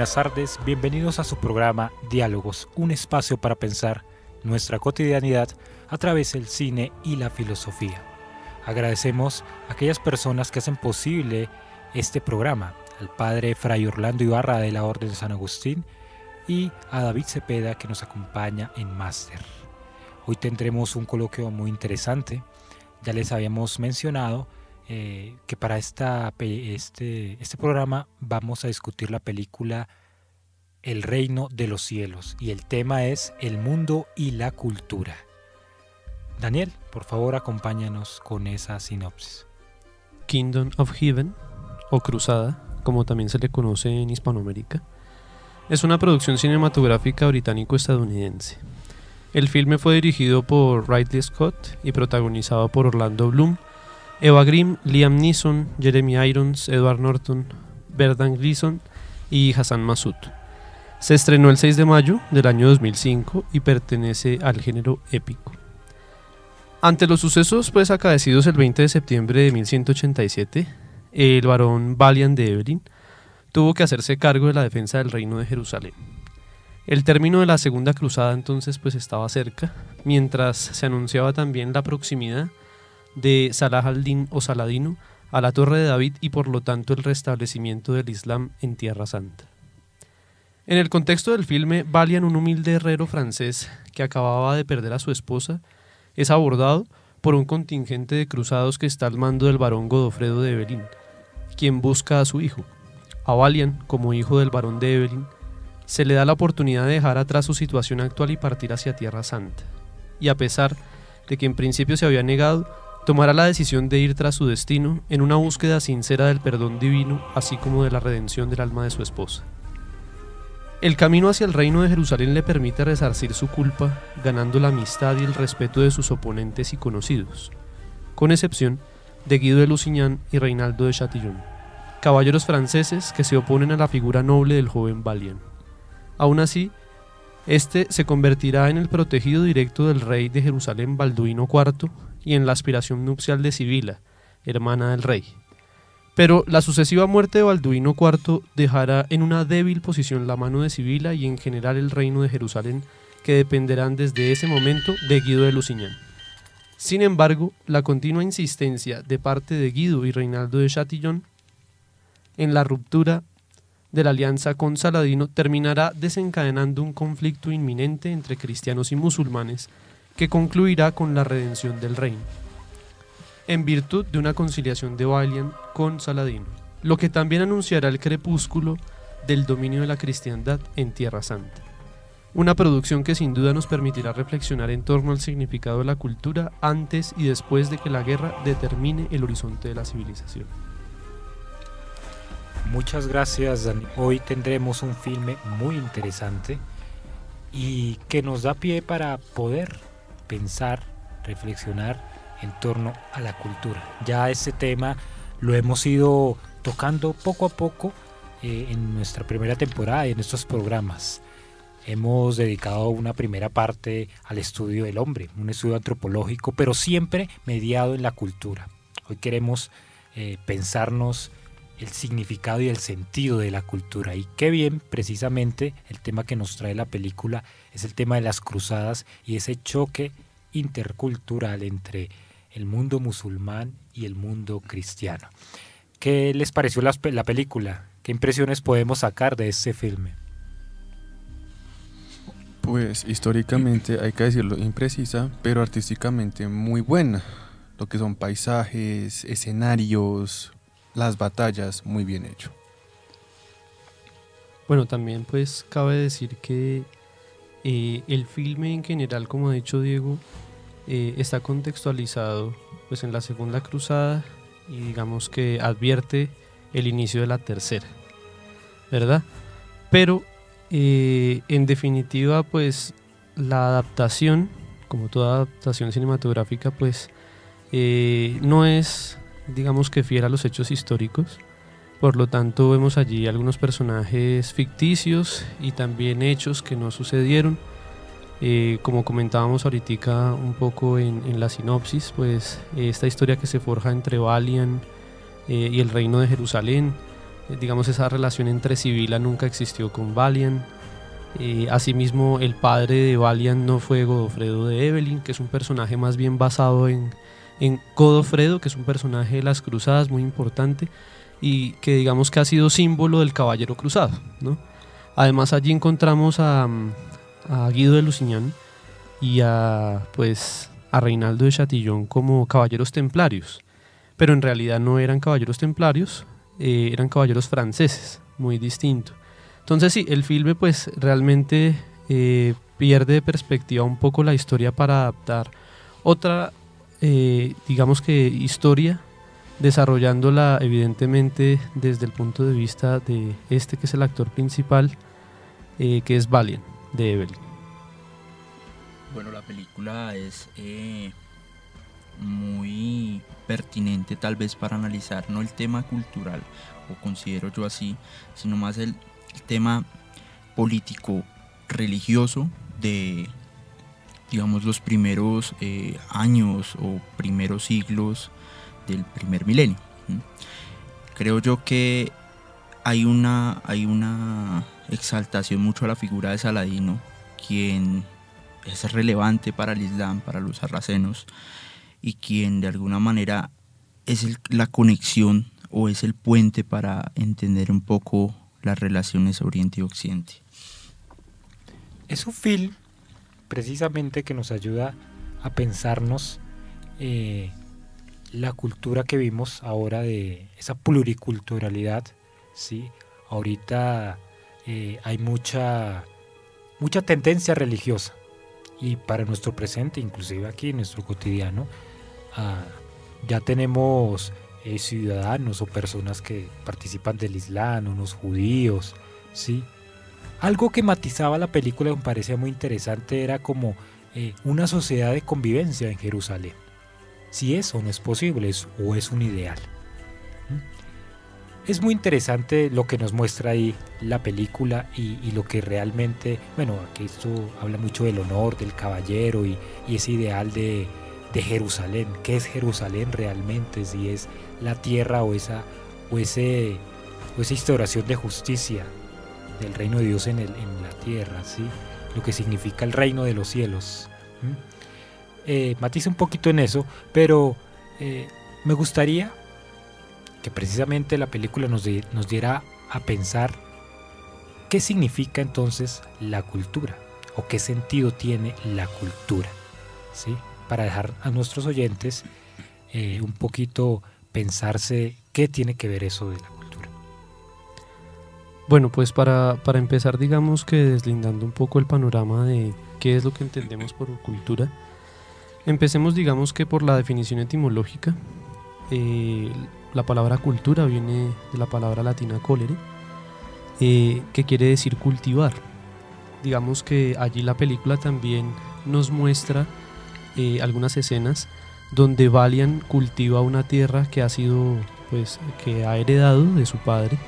buenas tardes, bienvenidos a su programa Diálogos, un espacio para pensar nuestra cotidianidad a través del cine y la filosofía. Agradecemos a aquellas personas que hacen posible este programa, al padre Fray Orlando Ibarra de la Orden de San Agustín y a David Cepeda que nos acompaña en Máster. Hoy tendremos un coloquio muy interesante. Ya les habíamos mencionado que para este programa vamos a discutir la película El Reino de los Cielos y el tema es el mundo y la cultura. Daniel, por favor, acompáñanos con esa sinopsis. Kingdom of Heaven, o Cruzada, como también se le conoce en Hispanoamérica, es una producción cinematográfica británico-estadounidense. El filme fue dirigido por Ridley Scott y protagonizado por Orlando Bloom, Eva Green, Liam Neeson, Jeremy Irons, Edward Norton, Brendan Gleeson y Hassan Massoud. Se estrenó el 6 de mayo del año 2005 y pertenece al género épico. Ante los sucesos acaecidos el 20 de septiembre de 1187, el barón Balian de Evelyn tuvo que hacerse cargo de la defensa del reino de Jerusalén. El término de la Segunda Cruzada entonces estaba cerca, mientras se anunciaba también la proximidad de Salah al-Din o Saladino a la Torre de David y por lo tanto el restablecimiento del Islam en Tierra Santa. En el contexto del filme, Balian, un humilde herrero francés que acababa de perder a su esposa, es abordado por un contingente de cruzados que está al mando del barón Godofredo de Evelyn, quien busca a su hijo. A Balian, como hijo del barón de Evelyn, se le da la oportunidad de dejar atrás su situación actual y partir hacia Tierra Santa. Y a pesar de que en principio se había negado, tomará la decisión de ir tras su destino en una búsqueda sincera del perdón divino, así como de la redención del alma de su esposa. El camino hacia el reino de Jerusalén le permite resarcir su culpa, ganando la amistad y el respeto de sus oponentes y conocidos, con excepción de Guido de Lusignan y Reinaldo de Chatillon, caballeros franceses que se oponen a la figura noble del joven Balian. Aún así, este se convertirá en el protegido directo del rey de Jerusalén Balduino IV y en la aspiración nupcial de Sibila, hermana del rey. Pero la sucesiva muerte de Balduino IV dejará en una débil posición la mano de Sibila y en general el reino de Jerusalén, que dependerán desde ese momento de Guido de Lusignan. Sin embargo, la continua insistencia de parte de Guido y Reinaldo de Chatillon en la ruptura de la alianza con Saladino terminará desencadenando un conflicto inminente entre cristianos y musulmanes que concluirá con la redención del reino, en virtud de una conciliación de Balian con Saladino, lo que también anunciará el crepúsculo del dominio de la cristiandad en Tierra Santa. Una producción que sin duda nos permitirá reflexionar en torno al significado de la cultura antes y después de que la guerra determine el horizonte de la civilización. Muchas gracias, Dani. Hoy tendremos un filme muy interesante y que nos da pie para poder pensar, reflexionar en torno a la cultura. Ya este tema lo hemos ido tocando poco a poco en nuestra primera temporada y en estos programas. Hemos dedicado una primera parte al estudio del hombre, un estudio antropológico, pero siempre mediado en la cultura. Hoy queremos pensarnos el significado y el sentido de la cultura. Y qué bien, precisamente, el tema que nos trae la película es el tema de las cruzadas y ese choque intercultural entre el mundo musulmán y el mundo cristiano. ¿Qué les pareció la película? ¿Qué impresiones podemos sacar de este filme? Pues históricamente, hay que decirlo, imprecisa, pero artísticamente muy buena. Lo que son paisajes, escenarios, las batallas, muy bien hecho. Bueno, también cabe decir que el filme en general, como ha dicho Diego, está contextualizado en la Segunda Cruzada y digamos que advierte el inicio de la tercera, ¿verdad? Pero en definitiva la adaptación, como toda adaptación cinematográfica, no es, digamos que fiel a los hechos históricos. Por lo tanto vemos allí algunos personajes ficticios y también hechos que no sucedieron. Como comentábamos ahorita un poco en la sinopsis, esta historia que se forja entre Balian y el reino de Jerusalén digamos esa relación entre Sibila nunca existió con Valiant. Asimismo, el padre de Valiant no fue Godofredo de Evelyn, que es un personaje más bien basado en Godofredo, que es un personaje de las cruzadas muy importante y que digamos que ha sido símbolo del caballero cruzado, ¿no? Además allí encontramos a Guido de Lusignan y a Reinaldo de Chatillon como caballeros templarios, pero en realidad no eran caballeros templarios, eran caballeros franceses, muy distinto. Entonces sí, el filme pues realmente pierde de perspectiva un poco la historia para adaptar otra, digamos que historia, desarrollándola evidentemente desde el punto de vista de que es el actor principal, que es Valiant, de Evelyn. Bueno, la película es muy pertinente tal vez para analizar no el tema cultural, o considero yo así, sino más el tema político religioso de, digamos, los primeros años o primeros siglos del primer milenio. Creo yo que hay una exaltación mucho a la figura de Saladino, quien es relevante para el Islam, para los sarracenos, y quien de alguna manera es la conexión o es el puente para entender un poco las relaciones Oriente y Occidente. Es un film precisamente que nos ayuda a pensarnos la cultura que vimos ahora, de esa pluriculturalidad, ¿sí? Ahorita hay mucha tendencia religiosa, y para nuestro presente, inclusive aquí en nuestro cotidiano, ya tenemos ciudadanos o personas que participan del Islam, unos judíos, ¿sí? Algo que matizaba la película que me parecía muy interesante era como una sociedad de convivencia en Jerusalén. Si eso no es posible, o es un ideal. Es muy interesante lo que nos muestra ahí la película y lo que realmente, bueno, aquí esto habla mucho del honor, del caballero y ese ideal de Jerusalén. ¿Qué es Jerusalén realmente? Si es la tierra o esa instauración de justicia del reino de Dios en la tierra, ¿sí? Lo que significa el reino de los cielos. Matiza un poquito en eso, pero me gustaría que precisamente la película nos diera a pensar qué significa entonces la cultura, o qué sentido tiene la cultura, ¿sí? Para dejar a nuestros oyentes un poquito pensarse qué tiene que ver eso de la cultura. Bueno, pues para empezar, digamos que deslindando un poco el panorama de qué es lo que entendemos por cultura, empecemos digamos que por la definición etimológica. La palabra cultura viene de la palabra latina colere, que quiere decir cultivar. Digamos que allí la película también nos muestra algunas escenas donde Valiant cultiva una tierra que que ha heredado de su padre,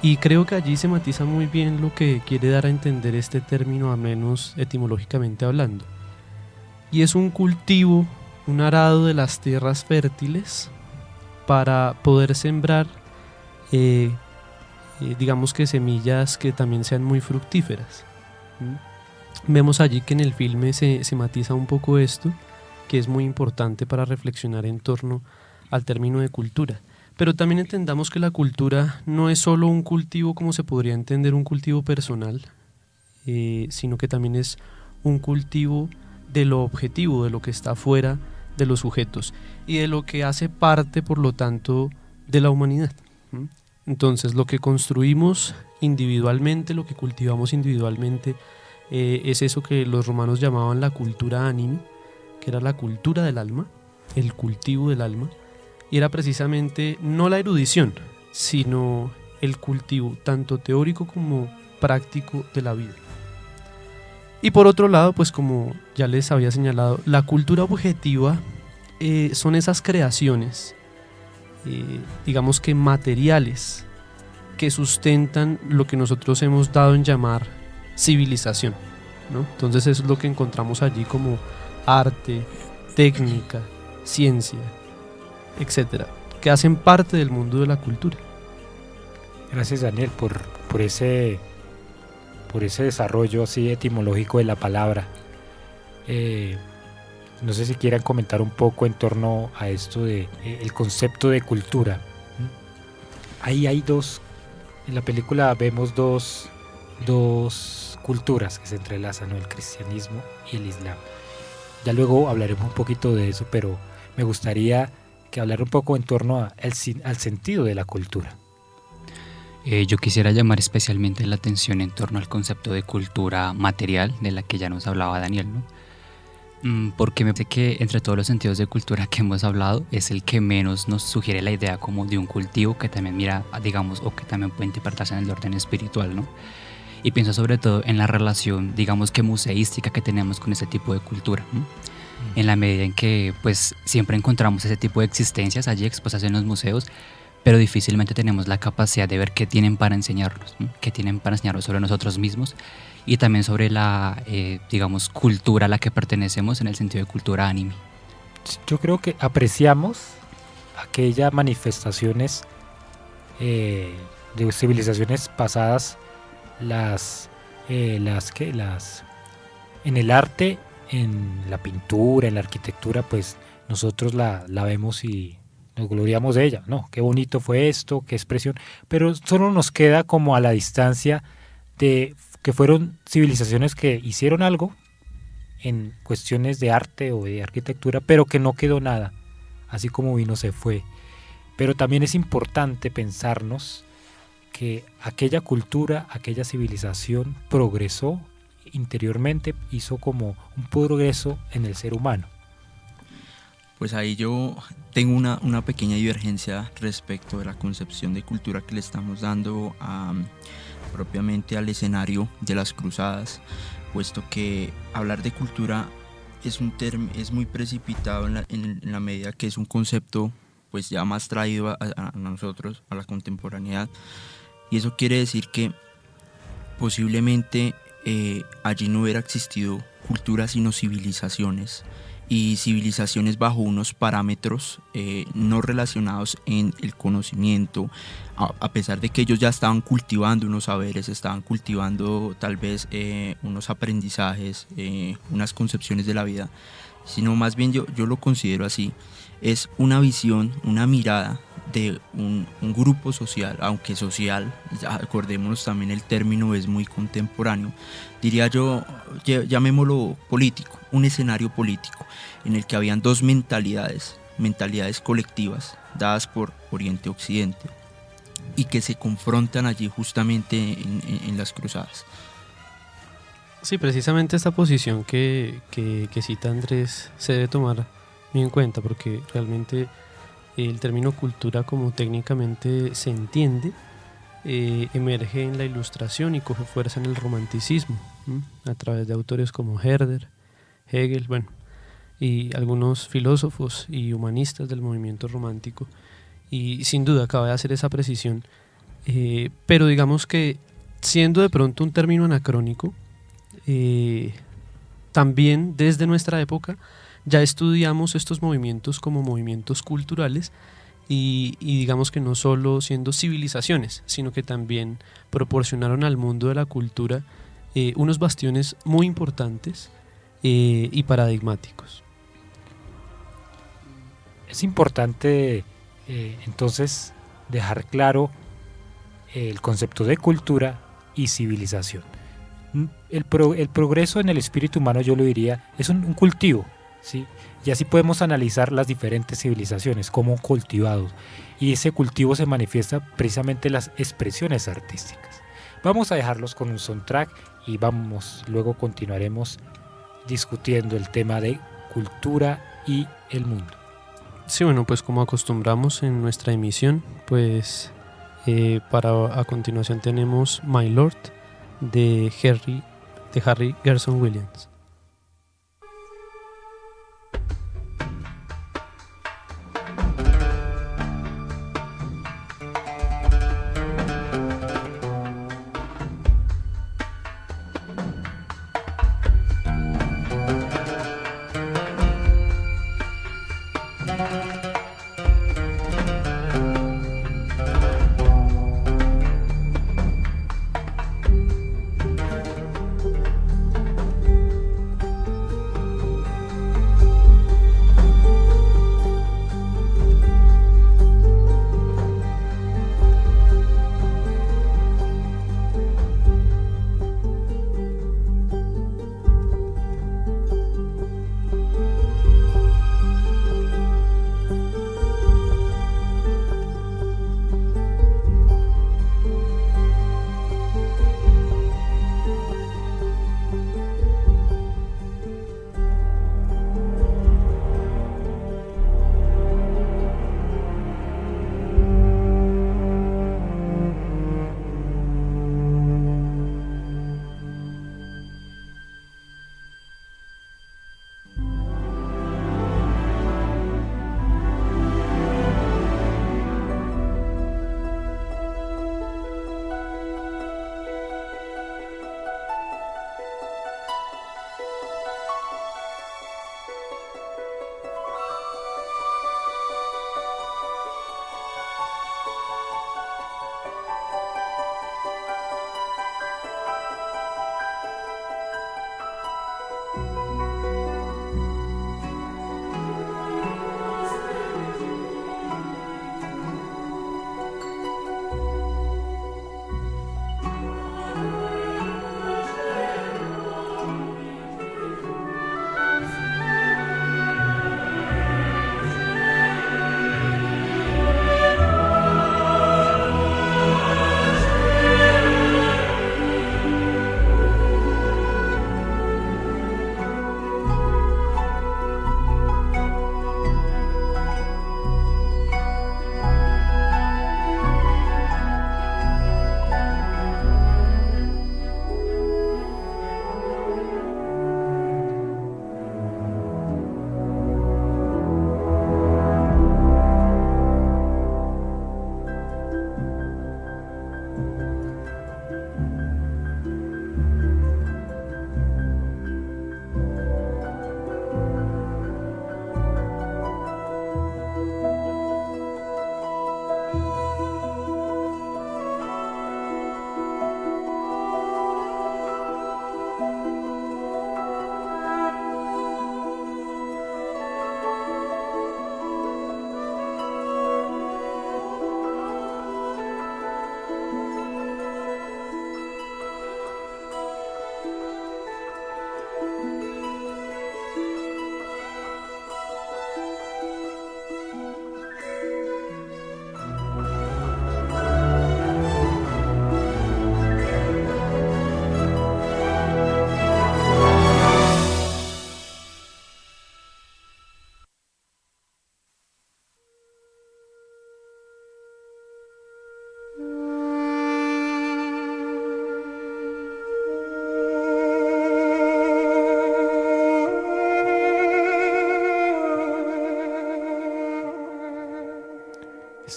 y creo que allí se matiza muy bien lo que quiere dar a entender este término, al menos etimológicamente hablando, y es un cultivo, un arado de las tierras fértiles para poder sembrar digamos que semillas que también sean muy fructíferas. Vemos allí que en el filme se matiza un poco esto, que es muy importante para reflexionar en torno al término de cultura. Pero también entendamos que la cultura no es solo un cultivo como se podría entender un cultivo personal, sino que también es un cultivo de lo objetivo, de lo que está fuera de los sujetos y de lo que hace parte, por lo tanto, de la humanidad. Entonces, lo que construimos individualmente, lo que cultivamos individualmente, es eso que los romanos llamaban la cultura animi, que era la cultura del alma, el cultivo del alma, y era precisamente no la erudición, sino el cultivo tanto teórico como práctico de la vida. Y por otro lado, pues como ya les había señalado, la cultura objetiva son esas creaciones, digamos que materiales, que sustentan lo que nosotros hemos dado en llamar civilización, ¿no? Entonces eso es lo que encontramos allí como arte, técnica, ciencia, etcétera, que hacen parte del mundo de la cultura. Gracias, Daniel, por ese desarrollo así etimológico de la palabra. No sé si quieran comentar un poco en torno a esto de el concepto de cultura. Ahí hay en la película vemos dos culturas que se entrelazan, ¿no? El cristianismo y el islam. Ya luego hablaremos un poquito de eso, pero me gustaría que hablar un poco en torno al sentido de la cultura. Yo quisiera llamar especialmente la atención en torno al concepto de cultura material, de la que ya nos hablaba Daniel, ¿no? Porque me parece que entre todos los sentidos de cultura que hemos hablado es el que menos nos sugiere la idea como de un cultivo que también mira, digamos, o que también puede interpretarse en el orden espiritual, ¿no? Y pienso sobre todo en la relación, digamos que museística que tenemos con ese tipo de cultura, ¿no? En la medida en que pues siempre encontramos ese tipo de existencias allí expuestas en los museos, pero difícilmente tenemos la capacidad de ver qué tienen para enseñarnos, ¿no? Qué tienen para enseñarnos sobre nosotros mismos y también sobre la, digamos, cultura a la que pertenecemos en el sentido de cultura anime. Yo creo que apreciamos aquellas manifestaciones de civilizaciones pasadas, en el arte, en la pintura, en la arquitectura, pues nosotros la vemos y nos gloriamos de ella, ¿no? Qué bonito fue esto, qué expresión, pero solo nos queda como a la distancia de que fueron civilizaciones que hicieron algo en cuestiones de arte o de arquitectura, pero que no quedó nada, así como vino se fue. Pero también es importante pensarnos que aquella cultura, aquella civilización progresó interiormente, hizo como un progreso en el ser humano. Pues ahí yo tengo una pequeña divergencia respecto de la concepción de cultura que le estamos dando propiamente al escenario de las cruzadas, puesto que hablar de cultura es muy precipitado en la medida que es un concepto pues ya más traído a nosotros, a la contemporaneidad, y eso quiere decir que posiblemente allí no hubiera existido cultura sino civilizaciones, y civilizaciones bajo unos parámetros no relacionados en el conocimiento, a pesar de que ellos ya estaban cultivando unos saberes, estaban cultivando tal vez unos aprendizajes, unas concepciones de la vida, sino más bien yo lo considero así, es una visión, una mirada de un grupo social, aunque social, acordémonos también el término es muy contemporáneo, diría yo, llamémoslo político, un escenario político en el que habían dos mentalidades colectivas dadas por Oriente y Occidente y que se confrontan allí justamente en las cruzadas. Sí, precisamente esta posición que cita Andrés se debe tomar muy en cuenta, porque realmente el término cultura, como técnicamente se entiende, emerge en la Ilustración y coge fuerza en el Romanticismo, a través de autores como Herder, Hegel, bueno, y algunos filósofos y humanistas del movimiento romántico, y sin duda acaba de hacer esa precisión, pero digamos que siendo de pronto un término anacrónico, también desde nuestra época ya estudiamos estos movimientos como movimientos culturales y digamos que no solo siendo civilizaciones, sino que también proporcionaron al mundo de la cultura unos bastiones muy importantes y paradigmáticos. Es importante entonces dejar claro el concepto de cultura y civilización. El progreso en el espíritu humano, yo lo diría, es un cultivo, ¿sí? Y así podemos analizar las diferentes civilizaciones como cultivados, y ese cultivo se manifiesta precisamente en las expresiones artísticas. Vamos a dejarlos con un soundtrack y luego continuaremos discutiendo el tema de cultura y el mundo. Sí, bueno, pues como acostumbramos en nuestra emisión, pues a continuación tenemos My Lord de Harry Gerson Williams.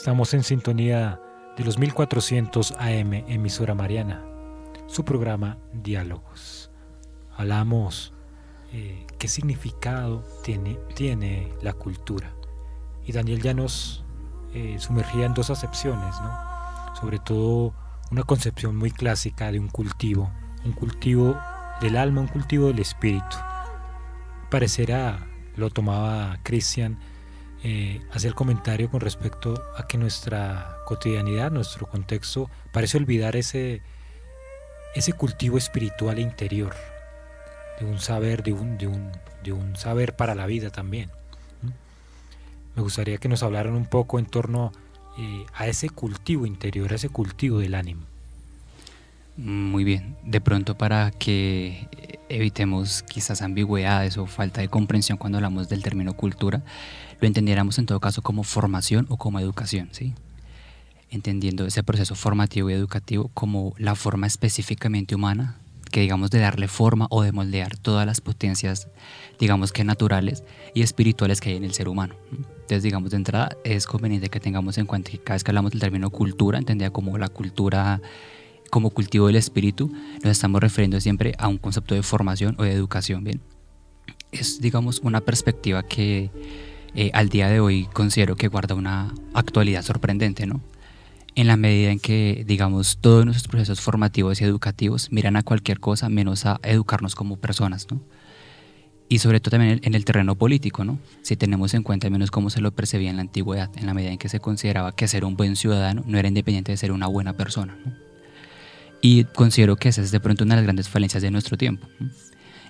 Estamos en sintonía de los 1400 AM, emisora Mariana, su programa Diálogos. Hablamos qué significado tiene la cultura. Y Daniel ya nos sumergía en dos acepciones, ¿no? Sobre todo una concepción muy clásica de un cultivo del alma, un cultivo del espíritu. Parecerá, lo tomaba Cristian, hacer el comentario con respecto a que nuestra cotidianidad, nuestro contexto, parece olvidar ese cultivo espiritual e interior, de un saber, de un saber para la vida también. Me gustaría que nos hablaran un poco en torno a ese cultivo interior, a ese cultivo del ánimo. Muy bien, de pronto para que evitemos quizás ambigüedades o falta de comprensión cuando hablamos del término cultura, lo entendiéramos en todo caso como formación o como educación, ¿sí? Entendiendo ese proceso formativo y educativo como la forma específicamente humana, que digamos de darle forma o de moldear todas las potencias, digamos que naturales y espirituales que hay en el ser humano. Entonces, digamos, de entrada es conveniente que tengamos en cuenta que cada vez que hablamos del término cultura, entendida como la cultura como cultivo del espíritu, nos estamos refiriendo siempre a un concepto de formación o de educación, ¿bien? Es, digamos, una perspectiva que al día de hoy considero que guarda una actualidad sorprendente, ¿no? En la medida en que, digamos, todos nuestros procesos formativos y educativos miran a cualquier cosa menos a educarnos como personas, ¿no? Y sobre todo también en el terreno político, ¿no? Si tenemos en cuenta al menos cómo se lo percibía en la antigüedad, en la medida en que se consideraba que ser un buen ciudadano no era independiente de ser una buena persona, ¿no? Y considero que esa es de pronto una de las grandes falencias de nuestro tiempo, ¿no?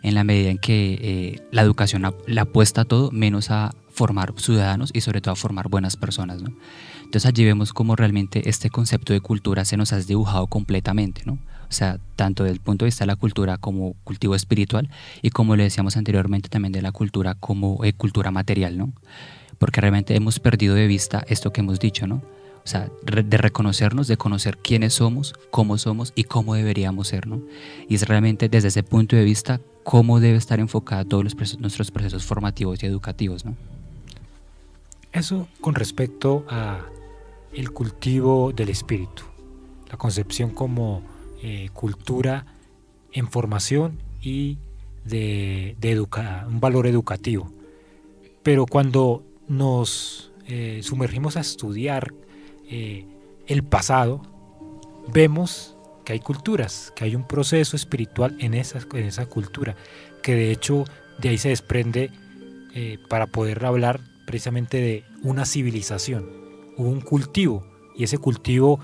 En la medida en que la educación la apuesta a todo menos a formar ciudadanos y sobre todo a formar buenas personas, ¿no? Entonces allí vemos cómo realmente este concepto de cultura se nos ha desdibujado completamente, ¿no? O sea, tanto desde el punto de vista de la cultura como cultivo espiritual y como le decíamos anteriormente también de la cultura como cultura material, ¿no? Porque realmente hemos perdido de vista esto que hemos dicho, ¿no? O sea, de reconocernos, de conocer quiénes somos y cómo deberíamos ser, ¿no? Y es realmente desde ese punto de vista cómo debe estar enfocada todos nuestros procesos formativos y educativos, ¿no? Eso con respecto a el cultivo del espíritu, la concepción como cultura en formación y de un valor educativo. Pero cuando nos sumergimos a estudiar el pasado, vemos que hay culturas, que hay un proceso espiritual en esa cultura, que de hecho de ahí se desprende para poder hablar precisamente de una civilización, hubo un cultivo y ese cultivo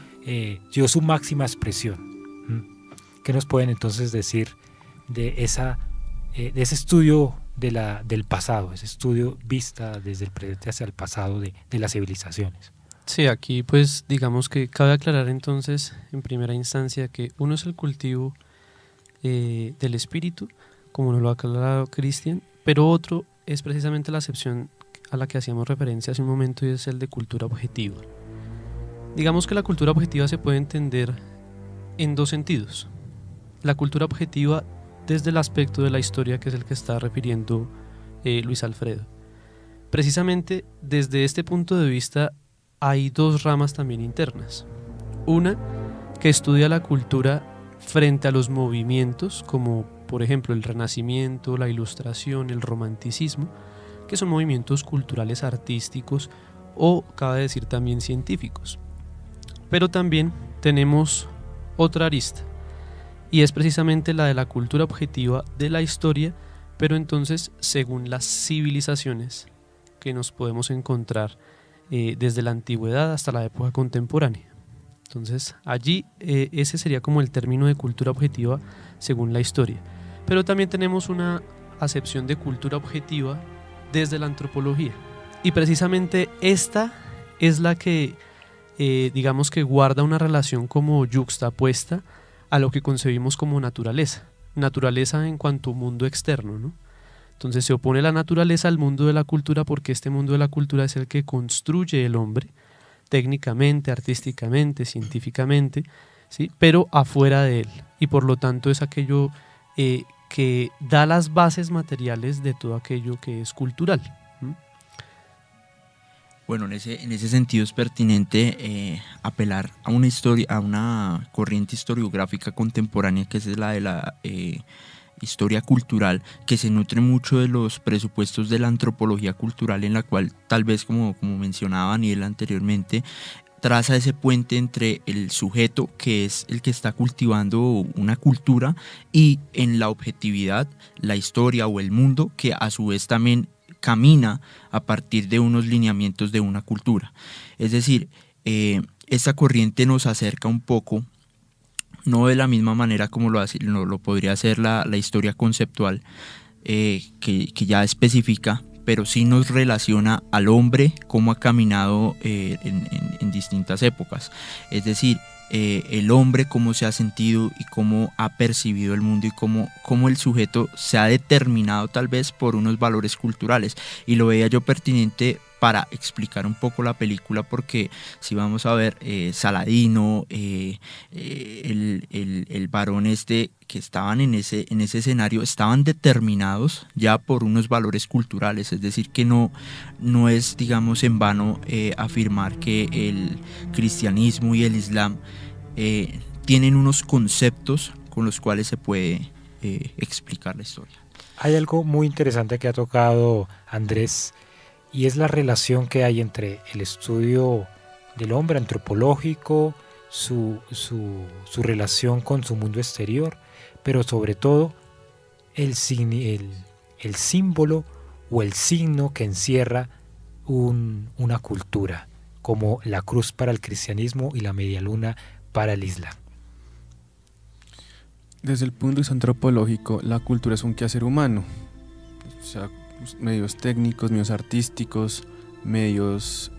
dio su máxima expresión. ¿Qué nos pueden entonces decir de ese estudio del pasado, ese estudio vista desde el presente hacia el pasado de las civilizaciones? Sí, aquí pues digamos que cabe aclarar entonces en primera instancia que uno es el cultivo del espíritu, como nos lo ha aclarado Cristian, pero otro es precisamente la acepción a la que hacíamos referencia hace un momento y es el de cultura objetiva. Digamos que la cultura objetiva se puede entender en dos sentidos. La cultura objetiva desde el aspecto de la historia, que es el que está refiriendo Luis Alfredo. Precisamente desde este punto de vista hay dos ramas también internas. Una que estudia la cultura frente a los movimientos, como por ejemplo el Renacimiento, la Ilustración, el Romanticismo, que son movimientos culturales artísticos o, cabe decir, también científicos. Pero también tenemos otra arista, y es precisamente la de la cultura objetiva de la historia, pero entonces según las civilizaciones que nos podemos encontrar desde la antigüedad hasta la época contemporánea. Entonces allí ese sería como el término de cultura objetiva según la historia. Pero también tenemos una acepción de cultura objetiva desde la antropología, y precisamente esta es la que digamos que guarda una relación como yuxtapuesta a lo que concebimos como naturaleza en cuanto a mundo externo, ¿no? Entonces se opone la naturaleza al mundo de la cultura porque este mundo de la cultura es el que construye el hombre técnicamente, artísticamente, científicamente, ¿sí? Pero afuera de él, y por lo tanto es aquello que da las bases materiales de todo aquello que es cultural. Bueno, en ese sentido es pertinente apelar a una historia, a una corriente historiográfica contemporánea que es la de la historia cultural, que se nutre mucho de los presupuestos de la antropología cultural, en la cual tal vez, como mencionaba Daniel anteriormente, traza ese puente entre el sujeto, que es el que está cultivando una cultura, y en la objetividad, la historia o el mundo, que a su vez también camina a partir de unos lineamientos de una cultura. Es decir, esta corriente nos acerca un poco, no de la misma manera como lo podría hacer la historia conceptual, que ya especifica, pero sí nos relaciona al hombre, cómo ha caminado en distintas épocas. Es decir, el hombre cómo se ha sentido y cómo ha percibido el mundo, y cómo el sujeto se ha determinado tal vez por unos valores culturales. Y lo veía yo pertinente para explicar un poco la película, porque si vamos a ver Saladino, el varón que estaban en ese escenario, estaban determinados ya por unos valores culturales. Es decir, que no es, digamos, en vano afirmar que el cristianismo y el islam tienen unos conceptos con los cuales se puede explicar la historia. Hay algo muy interesante que ha tocado Andrés, y es la relación que hay entre el estudio del hombre antropológico, su relación con su mundo exterior, pero sobre todo el símbolo o el signo que encierra una cultura, como la cruz para el cristianismo y la media luna para el islam. Desde el punto de vista antropológico, la cultura es un quehacer humano, o sea, medios técnicos, medios artísticos, medios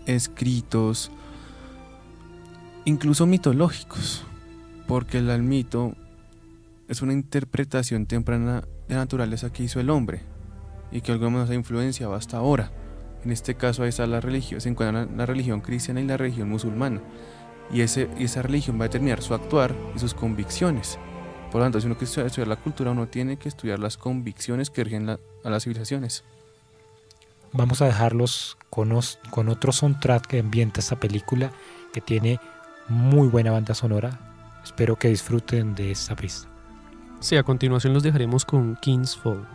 escritos, incluso mitológicos, porque el mito es una interpretación temprana de la naturaleza que hizo el hombre y que algo más ha influenciado hasta ahora. En este caso ahí está se encuentra la religión cristiana y la religión musulmana, y esa religión va a determinar su actuar y sus convicciones. Por lo tanto, si uno quiere estudiar la cultura, uno tiene que estudiar las convicciones que rigen a las civilizaciones. Vamos a dejarlos con otro soundtrack que ambienta esta película, que tiene muy buena banda sonora. Espero que disfruten de esta pista. Sí, a continuación los dejaremos con King's Fall.